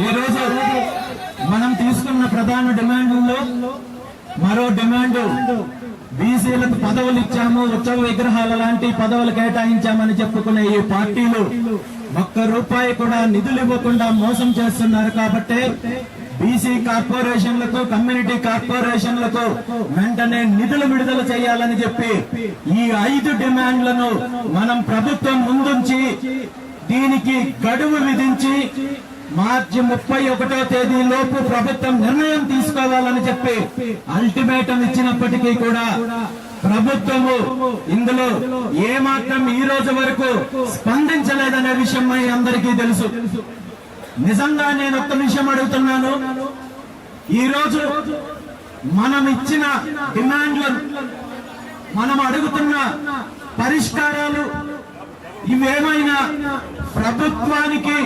ఈరోజు మనం తీసుకున్న ప్రధాన డిమాండ్లలో మరో డిమాండ్ బీసీలకు పదవులు ఇచ్చాము, ఉత్సవ విగ్రహాల లాంటి పదవులు కేటాయించామని చెప్పుకునే ఈ పార్టీలు ఒక్క రూపాయి కూడా నిధులు ఇవ్వకుండా మోసం చేస్తున్నారు. కాబట్టి బీసీ కార్పొరేషన్లకు, కమ్యూనిటీ కార్పొరేషన్లకు వెంటనే నిధులు విడుదల చేయాలని చెప్పి ఈ 5 డిమాండ్లను మనం ప్రభుత్వం ముందుంచి దీనికి గడువు విధించి మార్చి 31వ తేదీ లోపు ప్రభుత్వం నిర్ణయం తీసుకోవాలని చెప్పి అల్టిమేటం ఇచ్చినప్పటికీ కూడా ప్రభుత్వము ఇందులో ఏమాత్రం ఈ రోజు వరకు స్పందించలేదనే విషయం అందరికీ తెలుసు. నిజంగా నేను ఒక్క విషయం అడుగుతున్నాను. ఈ రోజు మనం ఇచ్చిన డిమాండ్లను, మనం అడుగుతున్న పరిష్కారాలు ఇవేమైనా ప్రభుత్వానికి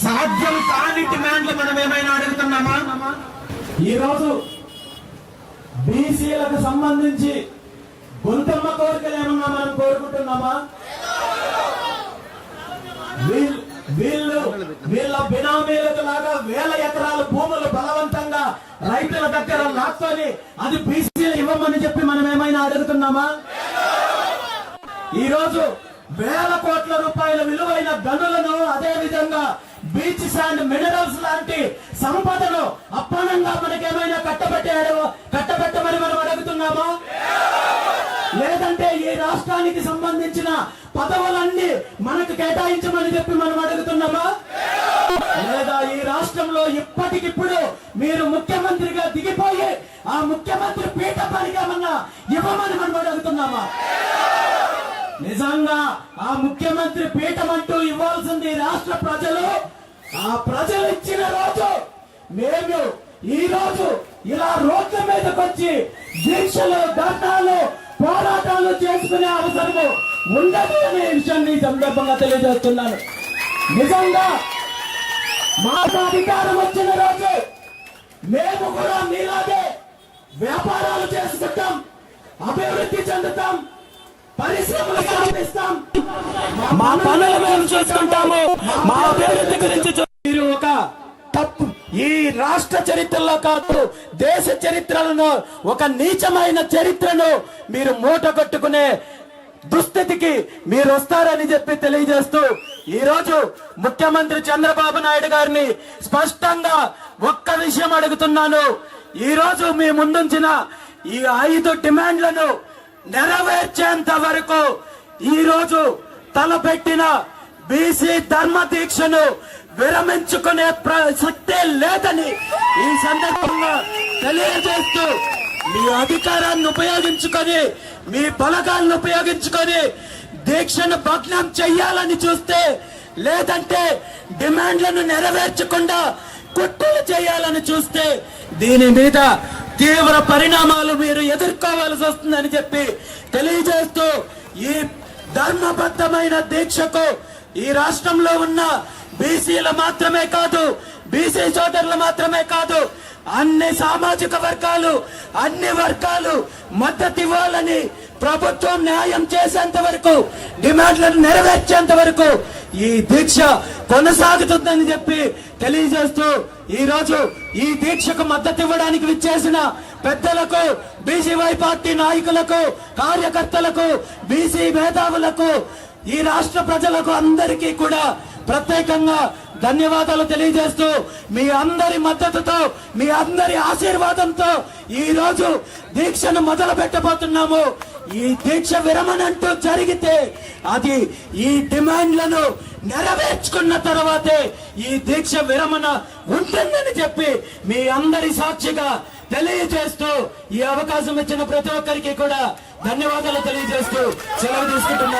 సాధ్యం కాని డిమాండ్లు మనం ఏమైనా అడుగుతున్నామా? ఈరోజు బీసీలకు సంబంధించి గొంతమ్మ కోరికలు ఏమన్నా మనం కోరుకుంటున్నామా? వీళ్ళ బినామీలకు లాగా వేల ఎకరాల భూములు బలవంతంగా రైతుల దగ్గర లాక్కొని అది బీసీలు ఇవ్వమని చెప్పి మనం ఏమైనా అడుగుతున్నామా? ఈ రోజు వేల కోట్ల రూపాయల విలువైన గనులను, అదే విధంగా బీచ్ శాండ్ మినరల్స్ లాంటి సంపదను అప్పనంగా మనకేమైనా కట్టబెట్టమని మనం అడుగుతున్నామా? లేదంటే ఈ రాష్ట్రానికి సంబంధించిన పదవులన్నీ మనకు కేటాయించమని చెప్పి మనం అడుగుతున్నామా? లేదా ఈ రాష్ట్రంలో ఇప్పటికిప్పుడు మీరు ముఖ్యమంత్రిగా దిగిపోయి ఆ ముఖ్యమంత్రి పీఠ పనికేమన్నా ఇవ్వమని మనం అడుగుతున్నామా? నిజంగా ఆ ముఖ్యమంత్రి పీఠం అంటూ ఇవ్వాల్సింది రాష్ట్ర ప్రజలు. ఆ ప్రజలు ఇచ్చిన రోజు మేము ఈ రోజు ఇలా రోడ్ల మీదకి వచ్చి దీక్షలు, ధర్నాలు, పోరాటాలు చేసుకునే అవసరము ఉండదు అనే విషయాన్ని సందర్భంగా తెలియజేస్తున్నాను. నిజంగా మాకు అధికారం వచ్చిన రోజు మేము కూడా మీలాగే వ్యాపారాలు చేసుకుంటాం, అభివృద్ధి చెందుతాం, పరిశ్రమలు స్థాపిస్తాం, మా పనులు మేము చేసుకుంటాము, మా అభివృద్ధి గురించి మీరు ఒక తప్పు ఈ రాష్ట్ర చరిత్రలో కాదు, దేశ చరిత్రలను, ఒక నీచమైన చరిత్రను మీరు మూట కట్టుకునే దుస్థితికి మీరు వస్తారని చెప్పి తెలియజేస్తూ ఈ రోజు ముఖ్యమంత్రి చంద్రబాబు నాయుడు గారిని స్పష్టంగా ఒక్క విషయం అడుగుతున్నాను. ఈ రోజు మీ ముందుంచిన ఈ 5 డిమాండ్లను నెరవేర్చేంత వరకు ఈ రోజు తలపెట్టిన బీసీ ధర్మ దీక్షను విరమించుకునే శక్తి లేదని ఈ సందర్భంగా తెలియజేస్తూ మీ అధికారాన్ని ఉపయోగించుకొని, మీ బలగాలను ఉపయోగించుకొని దీక్షను భగ్నం చెయ్యాలని చూస్తే, లేదంటే డిమాండ్లను నెరవేర్చకుండా కుట్రలు చేయాలని చూస్తే దీని మీద తీవ్ర పరిణామాలు మీరు ఎదుర్కోవాల్సి వస్తుందని చెప్పి తెలియజేస్తూ ఈ ధర్మబద్ధమైన దీక్షకు ఈ రాష్ట్రంలో ఉన్న బీసీలు మాత్రమే కాదు, బీసీ సోదరులు మాత్రమే కాదు, అన్ని సామాజిక వర్గాలు, అన్ని వర్గాలు మద్దతు ఇవ్వాలని, ప్రభుత్వం న్యాయం చేసేంత వరకు, డిమాండ్లను నెరవేర్చేంత వరకు ఈ దీక్ష కొనసాగుతుందని చెప్పి తెలియజేస్తూ ఈ రోజు ఈ దీక్షకు మద్దతు ఇవ్వడానికి విచ్చేసిన పెద్దలకు, బీసీవై పార్టీ నాయకులకు, కార్యకర్తలకు, బీసీ మేధావులకు, ఈ రాష్ట్ర ప్రజలకు అందరికీ కూడా ప్రత్యేకంగా ధన్యవాదాలు తెలియజేస్తూ మీ అందరి మద్దతుతో, మీ అందరి ఆశీర్వాదంతో ఈ రోజు దీక్షను మొదలు పెట్టబోతున్నాము. ఈ దీక్ష విరమణ అంటూ జరిగితే అది ఈ డిమాండ్లను నెరవేర్చుకున్న తర్వాతే ఈ దీక్ష విరమణ ఉంటుందని చెప్పి మీ అందరి సాక్షిగా తెలియజేస్తూ ఈ అవకాశం ఇచ్చిన ప్రతి ఒక్కరికి కూడా ధన్యవాదాలు తెలియజేస్తూ సెలవు తీసుకుంటున్నాను.